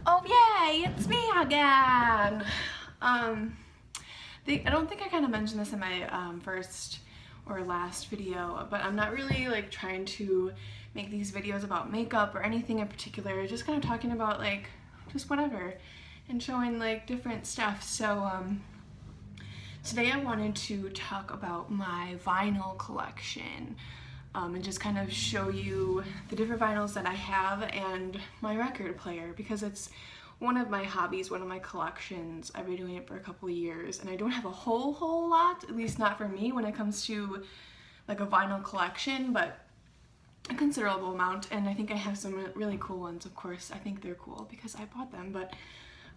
Oh yay, it's me again! I don't think I kind of mentioned this in my first or last video, but I'm not really like trying to make these videos about makeup or anything in particular, just kind of talking about like just whatever and showing like different stuff. So today I wanted to talk about my vinyl collection and just kind of show you the different vinyls that I have and my record player, because it's one of my hobbies, one of my collections. I've been doing it for a couple of years and I don't have a whole lot, at least not for me when it comes to like a vinyl collection, but a considerable amount. And I think I have some really cool ones. Of course, I think they're cool because I bought them, but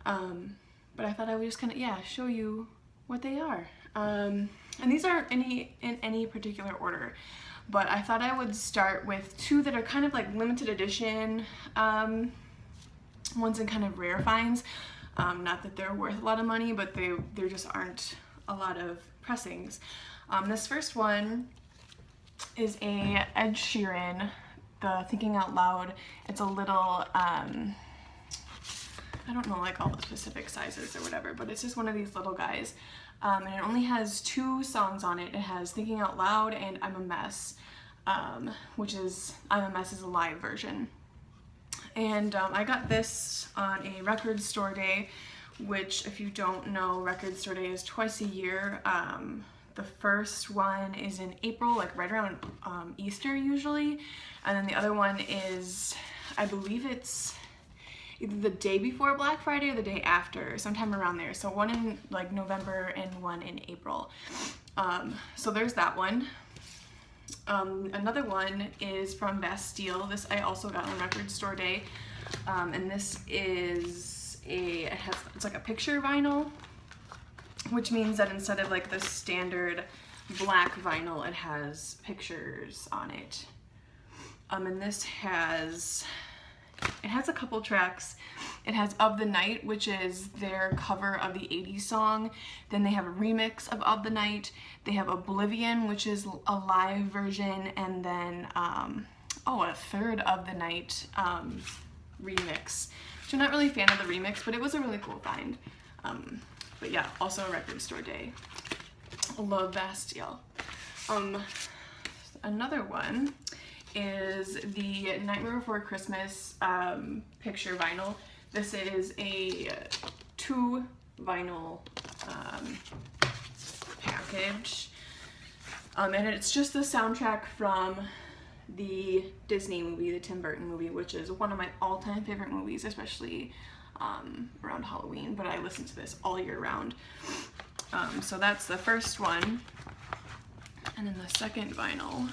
I thought I would just kind of, show you what they are. And these aren't in any particular order, but I thought I would start with two that are kind of like limited edition ones and kind of rare finds. Not that they're worth a lot of money, but there just aren't a lot of pressings. This first one is a Ed Sheeran, the Thinking Out Loud. It's a little, I don't know like all the specific sizes or whatever, but it's just one of these little guys. And it only has 2 songs on it. It has Thinking Out Loud and I'm a Mess, which is I'm a Mess is a live version. And I got this on a record store day, which if you don't know, record store day is twice a year. The first one is in April, like right around Easter usually, and then the other one is, I believe it's either the day before Black Friday or the day after, sometime around there. So one in like November and one in April. So there's that one. Another one is from Bastille. This I also got on record store day. And this is it's like a picture vinyl, which means that instead of like the standard black vinyl, it has pictures on it. And this has a couple tracks. It has Of the Night, which is their cover of the 80s song. Then they have a remix of The Night. They have Oblivion, which is a live version. And then, a third Of the Night remix. Which I'm not really a fan of the remix, but it was a really cool find. But yeah, also a record store day. Love Bastille. Another one is the Nightmare Before Christmas picture vinyl. This is a 2 vinyl package, and it's just the soundtrack from the Disney movie, the Tim Burton movie, which is one of my all-time favorite movies, especially around Halloween, but I listen to this all year round. So that's the first one, and then the second vinyl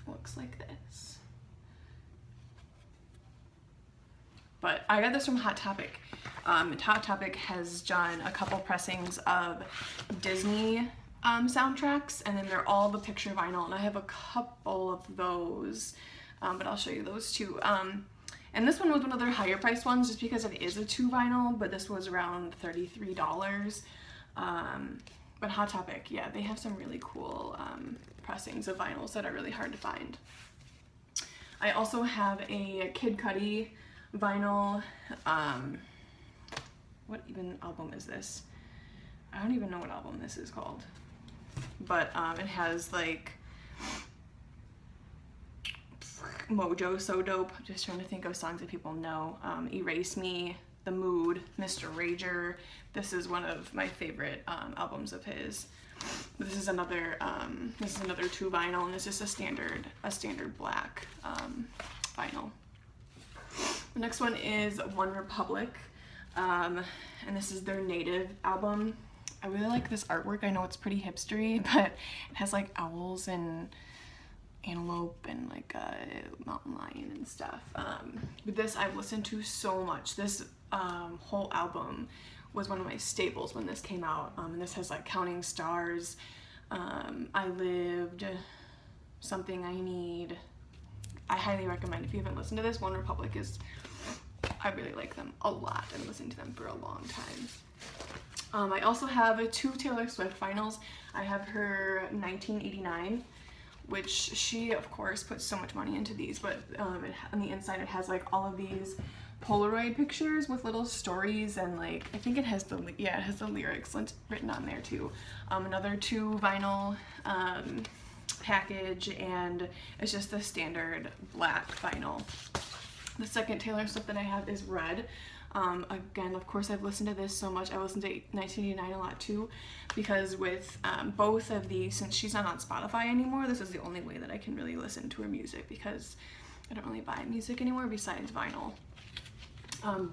looks like this. But I got this from Hot Topic. Hot Topic has done a couple pressings of Disney soundtracks, and then they're all the picture vinyl, and I have a couple of those, but I'll show you those too. And this one was one of their higher priced ones just because it is a 2 vinyl, but this was around $33. But Hot Topic, yeah, they have some really cool pressings of vinyls that are really hard to find. I also have a Kid Cudi vinyl. What even album is this? I don't even know what album this is called. But it has like Mojo, So Dope. I'm just trying to think of songs that people know. Erase Me, The Mood, Mr. Rager. This is one of my favorite albums of his. This is another 2 vinyl, and it's just a standard black vinyl. The next one is One Republic, and this is their Native album. I really like this artwork. I know it's pretty hipstery, but it has like owls and antelope and like a mountain lion and stuff. But this I've listened to so much. This whole album was one of my staples when this came out. And this has like Counting Stars, I Lived, Something I Need. I highly recommend, if you haven't listened to this, One Republic is, I really like them a lot and listened to them for a long time. I also have 2 Taylor Swift vinyls. I have her 1989, which she of course puts so much money into these, but on the inside it has like all of these Polaroid pictures with little stories, and like I think it has the lyrics written on there too. Another 2 vinyl package, and it's just the standard black vinyl. The second Taylor Swift that I have is Red. Again, of course, I've listened to this so much. I listened to 1989 a lot too, because with both of these, since she's not on Spotify anymore, this is the only way that I can really listen to her music, because I don't really buy music anymore besides vinyl.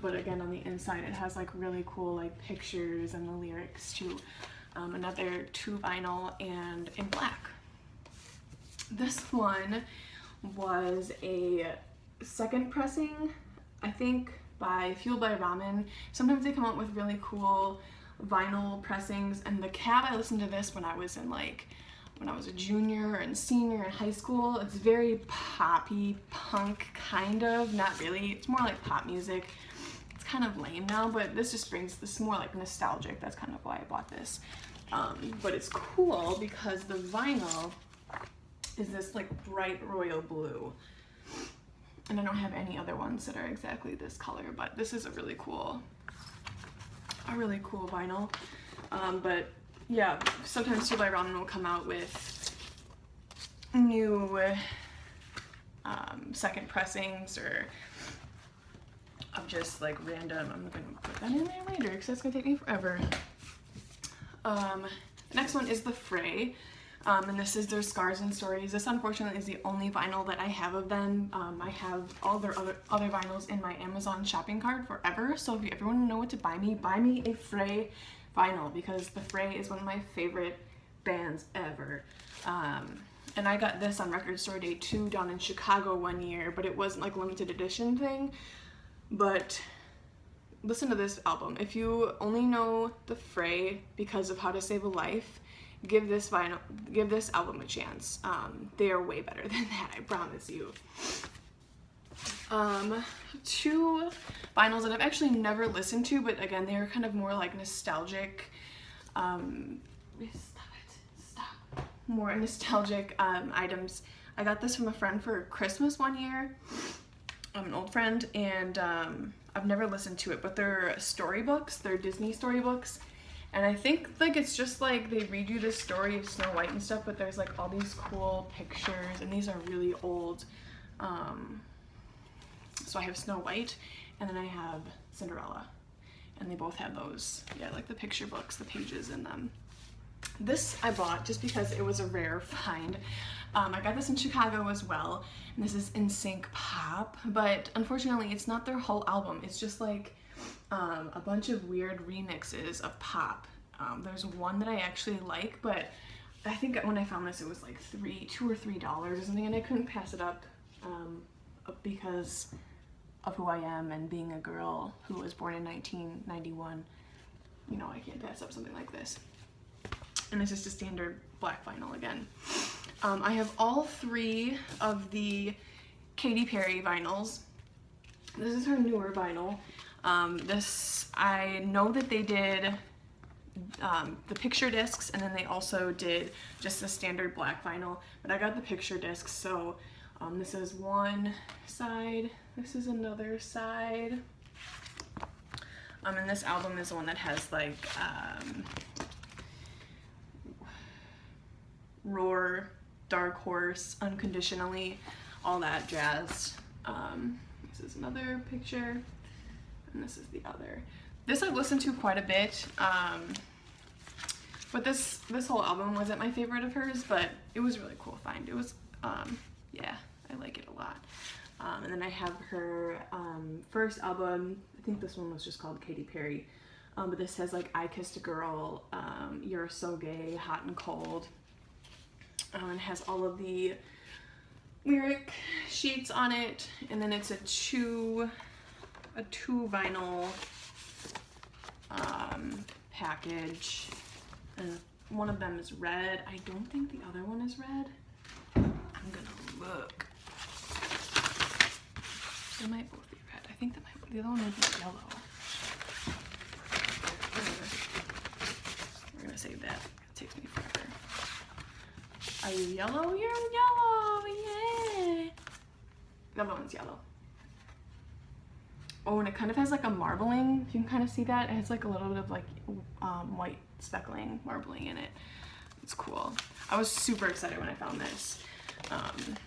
But again, on the inside, it has like really cool like pictures and the lyrics too. Another 2 vinyl and in black. This one was a second pressing, I think, by Fueled by Ramen. Sometimes they come out with really cool vinyl pressings, and the cab, I listened to this when I was a junior and senior in high school. It's very poppy, punk kind of, not really, it's more like pop music. It's kind of lame now, but this just brings this more like nostalgic. That's kind of why I bought this. But it's cool because the vinyl is this like bright royal blue. And I don't have any other ones that are exactly this color, but this is a really cool vinyl. But yeah, sometimes Fueled by Ramen will come out with new second pressings, or of just like random. I'm gonna put that in there later because that's gonna take me forever. Next one is The Fray. And this is their Scars and Stories. This unfortunately is the only vinyl that I have of them. I have all their other vinyls in my Amazon shopping cart forever. So if you ever want to know what to buy me a Fray vinyl, because The Fray is one of my favorite bands ever. And I got this on Record Store Day 2 down in Chicago one year, but it wasn't like a limited edition thing. But listen to this album. If you only know The Fray because of How to Save a Life, give this album a chance. They are way better than that, I promise you. 2 vinyls that I've actually never listened to, but again, they are kind of more like nostalgic, more nostalgic items. I got this from a friend for Christmas one year, an old friend, and I've never listened to it, but they're storybooks, they're Disney storybooks. And I think like it's just like they read you the story of Snow White and stuff, but there's like all these cool pictures, and these are really old. So I have Snow White, and then I have Cinderella, and they both have those, yeah, like the picture books, the pages in them. This I bought just because it was a rare find. I got this in Chicago as well, and this is NSYNC Pop, but unfortunately it's not their whole album. It's just like a bunch of weird remixes of pop. There's one that I actually like, but I think when I found this it was like $2 or $3 or something, and I couldn't pass it up because of who I am and being a girl who was born in 1991. You know, I can't pass up something like this. And this is just standard black vinyl again. I have all 3 of the Katy Perry vinyls. This is her newer vinyl. This, I know that they did the picture discs, and then they also did just the standard black vinyl, but I got the picture discs. So this is one side, this is another side, and this album is the one that has like Roar, Dark Horse, Unconditionally, all that jazz. This is another picture, and this is the other. This I've listened to quite a bit, but this whole album wasn't my favorite of hers, but it was a really cool find. It was, yeah, I like it a lot. And then I have her first album. I think this one was just called Katy Perry, but this has like I Kissed a Girl, You're So Gay, Hot and Cold. It has all of the lyric sheets on it, and then it's a two vinyl package, and one of them is red. I don't think the other one is red. I'm gonna look. They might both be red. I think the other one might be yellow. We're gonna save that. It takes me forever. Are you yellow? You're yellow, yeah. The other one's yellow. Oh, and it kind of has like a marbling, if you can kind of see that. It has like a little bit of like white speckling, marbling in it. It's cool. I was super excited when I found this,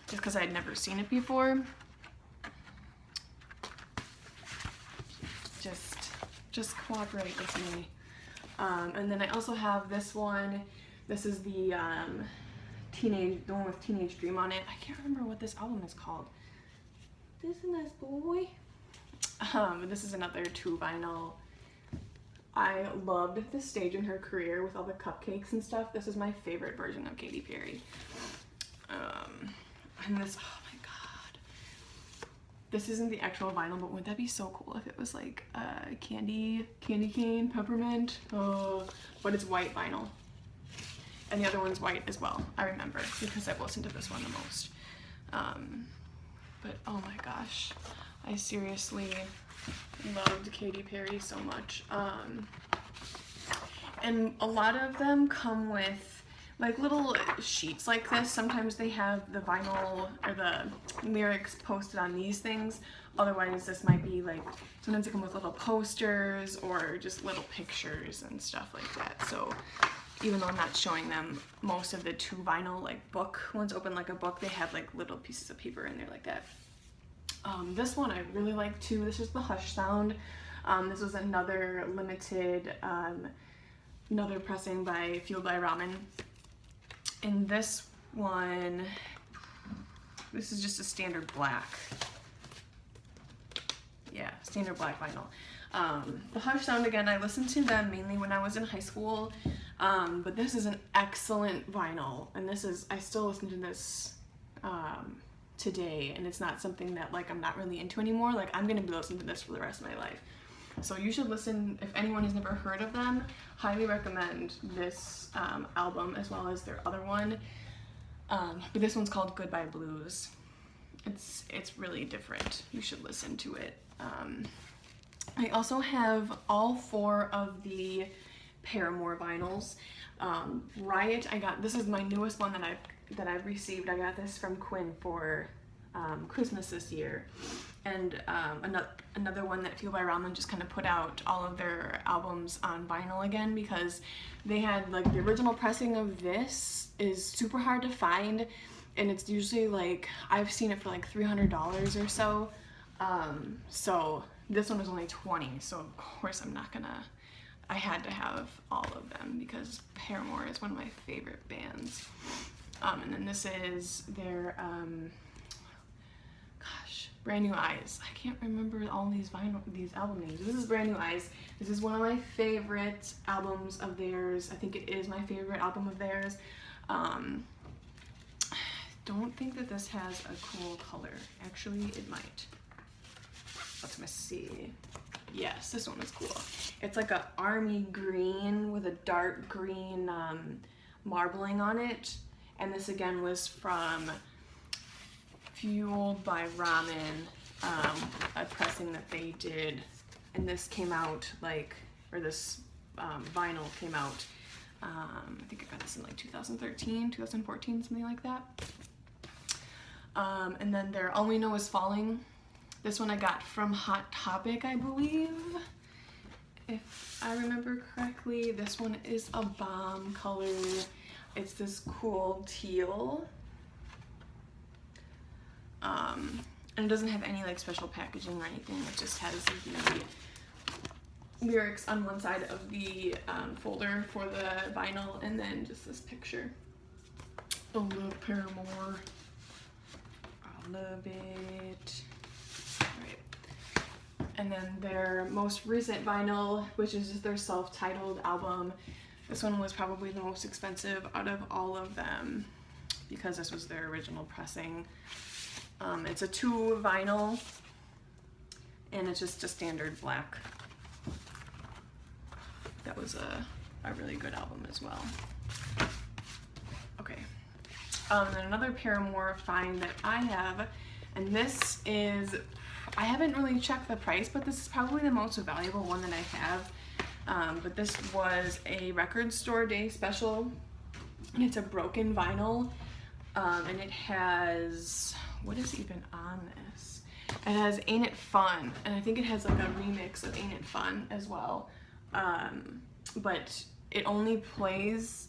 just because I had never seen it before. Just cooperate with me. And then I also have this one. This is the one with Teenage Dream on it. I can't remember what this album is called. This is a nice boy. This is another 2 vinyl. I loved this stage in her career with all the cupcakes and stuff. This is my favorite version of Katy Perry. And this, oh my god. This isn't the actual vinyl, but wouldn't that be so cool if it was like candy cane, peppermint? Oh, but it's white vinyl. And the other one's white as well, I remember, because I've listened to this one the most. But oh my gosh, I seriously loved Katy Perry so much. And a lot of them come with like little sheets like this. Sometimes they have the vinyl or the lyrics posted on these things. Otherwise, this might be like, sometimes they come with little posters or just little pictures and stuff like that. So even though I'm not showing them, most of the 2 vinyl like book ones open like a book, they have like little pieces of paper in there like that. This one I really like too. This is the Hush Sound. This was another limited, another pressing by Fueled by Ramen. And this one, this is just a standard black. Yeah, standard black vinyl. The Hush Sound, again, I listened to them mainly when I was in high school, but this is an excellent vinyl, and this is, I still listen to this today, and it's not something that like I'm not really into anymore. Like, I'm gonna be listening to this for the rest of my life. So you should listen, if anyone has never heard of them, highly recommend this album as well as their other one. But this one's called Goodbye Blues. It's really different. You should listen to it. I also have all 4 of the Paramore vinyls. Riot, this is my newest one that I've received. I got this from Quinn for Christmas this year. And another one that Fueled by Ramen just kind of put out all of their albums on vinyl again, because they had like the original pressing of this is super hard to find, and it's usually like, I've seen it for like $300 or so. So this one was only $20, so of course I had to have all of them because Paramore is one of my favorite bands. And then this is their Brand New Eyes. I can't remember all these album names. This is Brand New Eyes. This is one of my favorite albums of theirs. I think it is my favorite album of theirs. Don't think that this has a cool color. Actually, it might. Let's see. Yes, this one is cool. It's like a army green with a dark green marbling on it. And this again was from Fueled by Ramen, a pressing that they did, and this came out like, or this vinyl came out, I think I got this in like 2013, 2014, something like that. And then their All We Know Is Falling. This one I got from Hot Topic, I believe, if I remember correctly. This one is a bomb color. It's this cool teal. And it doesn't have any like special packaging or anything. It just has the lyrics on one side of the folder for the vinyl, and then just this picture. I love Paramore. I love it. Alright. And then their most recent vinyl, which is just their self-titled album. This one was probably the most expensive out of all of them because this was their original pressing. It's a 2 vinyl, and it's just a standard black. That was a really good album as well. Okay. Then another Paramore find that I have, and this is, I haven't really checked the price, but this is probably the most valuable one that I have. But this was a record store day special, and it's a broken vinyl, and it has, what is even on this? It has Ain't It Fun, and I think it has like a remix of Ain't It Fun as well. But it only plays,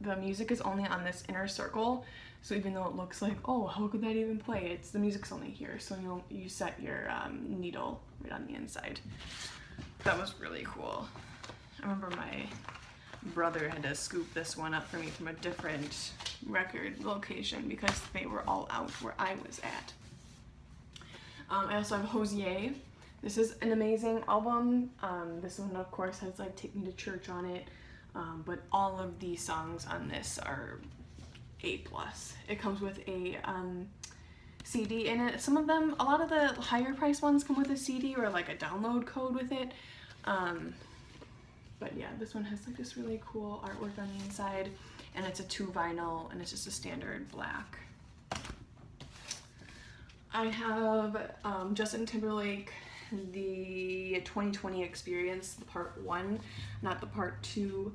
the music is only on this inner circle, so even though it looks like, oh, how could that even play? The music's only here, so you set your needle right on the inside. That was really cool. I remember my brother had to scoop this one up for me from a different record location because they were all out where I was at. I also have Hozier. This is an amazing album. This one, of course, has like Take Me to Church on it, but all of these songs on this are A+. It comes with a CD in it. Some of them, a lot of the higher price ones come with a CD or like a download code with it. But yeah, this one has like this really cool artwork on the inside, and it's a 2 vinyl, and it's just a standard black. I have Justin Timberlake, the 2020 Experience, the part 1, not the part 2,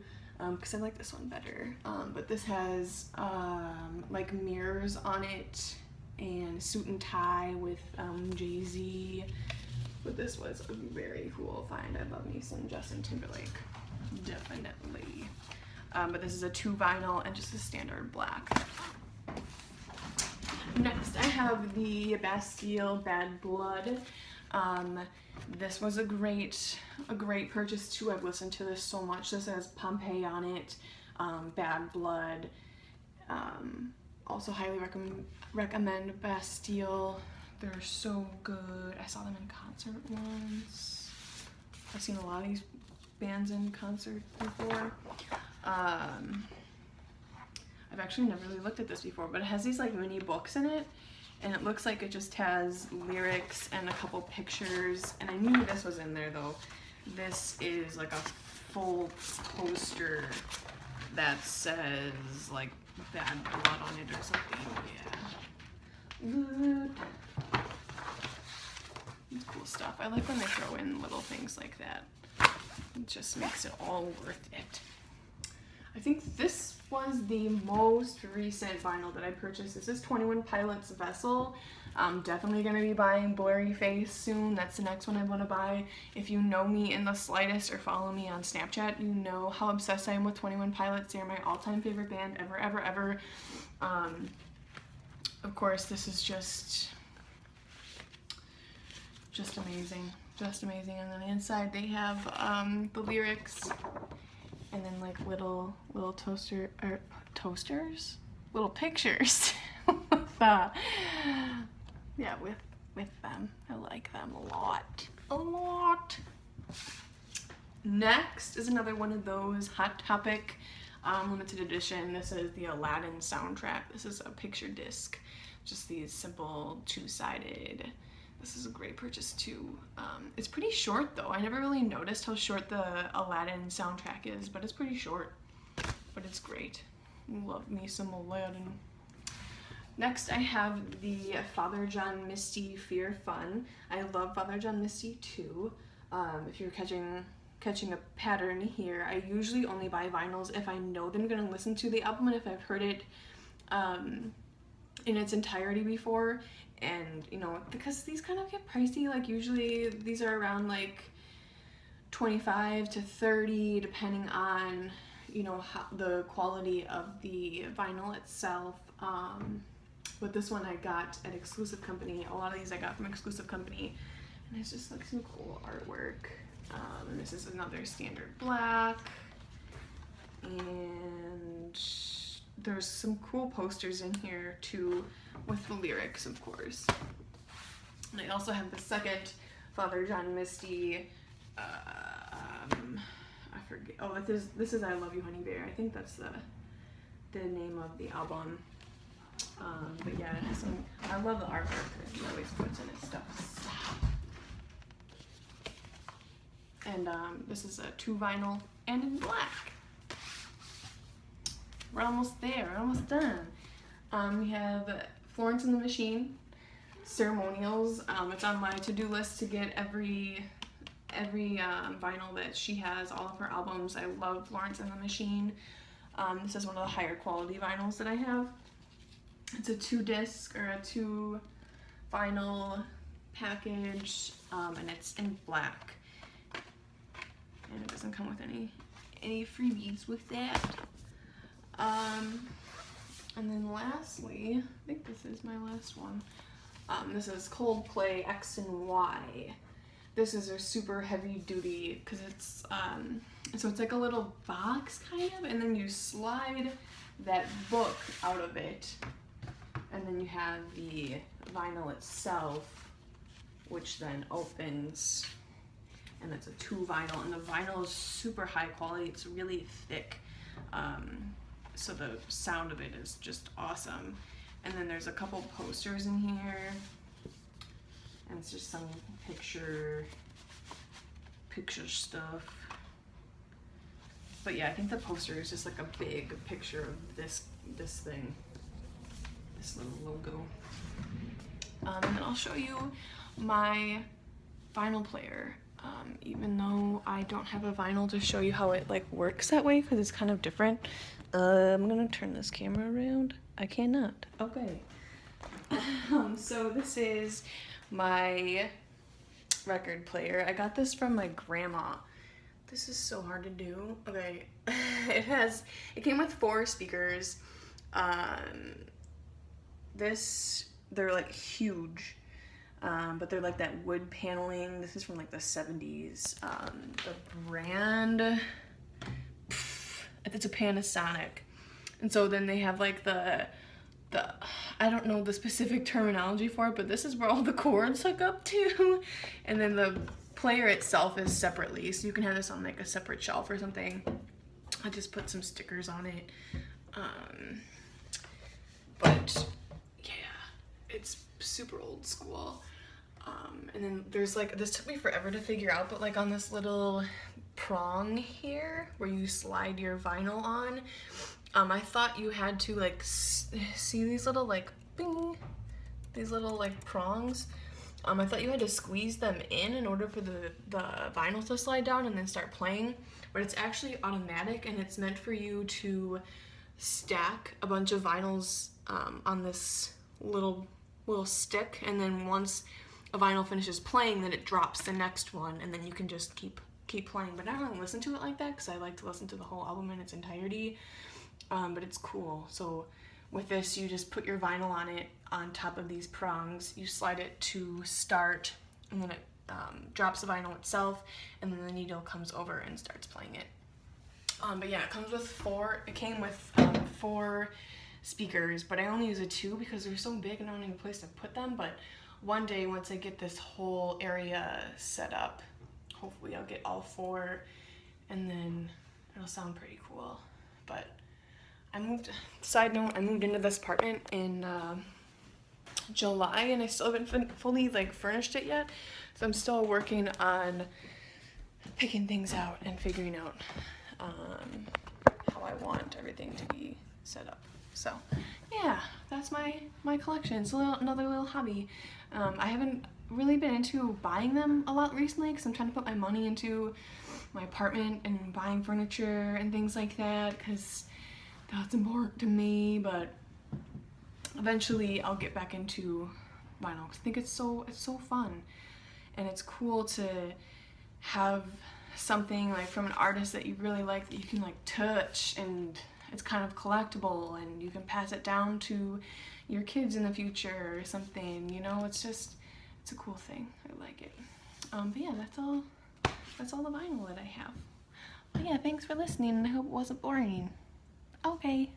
because I like this one better. But this has like mirrors on it and suit and tie with Jay-Z. But this was a very cool find. I love me some Justin Timberlake, definitely. But this is a 2 vinyl and just a standard black. Next, I have the Bastille Bad Blood. This was a great purchase too. I've listened to this so much. This has Pompeii on it, Bad Blood. Also highly recommend Bastille. They're so good. I saw them in concert once. I've seen a lot of these bands in concert before. I've actually never really looked at this before, but it has these like mini books in it, and it looks like it just has lyrics and a couple pictures, and I knew this was in there though. This is like a full poster that says like Bad Blood on it or something. Yeah. It's cool stuff. I like when they throw in little things like that. It just makes it all worth it. I think this was the most recent vinyl that I purchased. This is 21 Pilots Vessel. I'm definitely going to be buying Blurry Face soon. That's the next one I want to buy. If you know me in the slightest or follow me on Snapchat, you know how obsessed I am with 21 Pilots. They're my all-time favorite band ever, ever, ever. Of course, this is just amazing. Just amazing. And on the inside, they have the lyrics. And then like little toasters, little pictures with them. I like them a lot. Next is another one of those Hot Topic limited edition. This is the Aladdin soundtrack. This is a picture disc, just these simple 2-sided. This is a great purchase too. It's pretty short though. I never really noticed how short the Aladdin soundtrack is, but it's pretty short. But it's great. Love me some Aladdin. Next I have the Father John Misty Fear Fun. I love Father John Misty too. If you're catching a pattern here, I usually only buy vinyls if I know that I'm going to listen to the album and if I've heard it in its entirety before. And you know, because these kind of get pricey, like usually these are around like 25 to 30 depending on, you know, how the quality of the vinyl itself. But this one I got at Exclusive Company. A lot of these I got from Exclusive Company, and it's just like some cool artwork. And this is another standard black, and there's some cool posters in here too with the lyrics, of course. And I also have the second Father John Misty, I forget, oh, this is I Love You Honey Bear. I think that's the name of the album. But yeah, it has some, I love the artwork that he always puts in his stuff. And this is a 2 vinyl and in black. We're almost there, we're almost done. We have Florence and the Machine, Ceremonials. It's on my to-do list to get every vinyl that she has, all of her albums. I love Florence and the Machine. This is one of the higher quality vinyls that I have. It's a 2-disc or a 2 vinyl package, and it's in black. And it doesn't come with any freebies with that. And then lastly, I think this is my last one. This is Coldplay X and Y. This is a super heavy duty because it's so it's like a little box kind of, and then you slide that book out of it, and then you have the vinyl itself, which then opens, and it's a 2 vinyl, and the vinyl is super high quality. It's really thick, so the sound of it is just awesome. And then there's a couple posters in here, and it's just some picture stuff. But yeah, I think the poster is just like a big picture of this thing, this little logo. And then I'll show you my vinyl player, even though I don't have a vinyl to show you how it like works that way, because it's kind of different. I'm gonna turn this camera around. I cannot. Okay. So this is my record player. I got this from my grandma. This is so hard to do. Okay. It came with 4 speakers. They're like huge. But they're like that wood paneling. This is from like the 70s. The brand, it's a Panasonic. And so then they have like the I don't know the specific terminology for it, but this is where all the cords hook up to. And then the player itself is separately, so you can have this on like a separate shelf or something. I just put some stickers on it. But yeah, it's super old school. And then there's like, this took me forever to figure out, but like on this little prong here where you slide your vinyl on, I thought you had to like see these little like bing, these little like prongs. I thought you had to squeeze them in order for the vinyl to slide down and then start playing, but it's actually automatic, and it's meant for you to stack a bunch of vinyls on this little stick, and then once a vinyl finishes playing, then it drops the next one, and then you can just keep playing. But I don't really listen to it like that because I like to listen to the whole album in its entirety. But it's cool. So with this, you just put your vinyl on it on top of these prongs, you slide it to start, and then it drops the vinyl itself, and then the needle comes over and starts playing it. But yeah, it came with 4 speakers, but I only use 2 because they're so big and I don't have a place to put them. But one day, once I get this whole area set up, hopefully I'll get all 4, and then it'll sound pretty cool. But side note, I moved into this apartment in July, and I still haven't fully like furnished it yet. So I'm still working on picking things out and figuring out how I want everything to be set up. So yeah, that's my collection. It's another little hobby. I haven't really been into buying them a lot recently because I'm trying to put my money into my apartment and buying furniture and things like that, because that's important to me. But eventually I'll get back into vinyl because I think it's so fun, and it's cool to have something like from an artist that you really like that you can like touch, and it's kind of collectible, and you can pass it down to your kids in the future or something, you know. It's a cool thing. I like it. But yeah, that's all the vinyl that I have. But yeah, thanks for listening, and I hope it wasn't boring. Okay.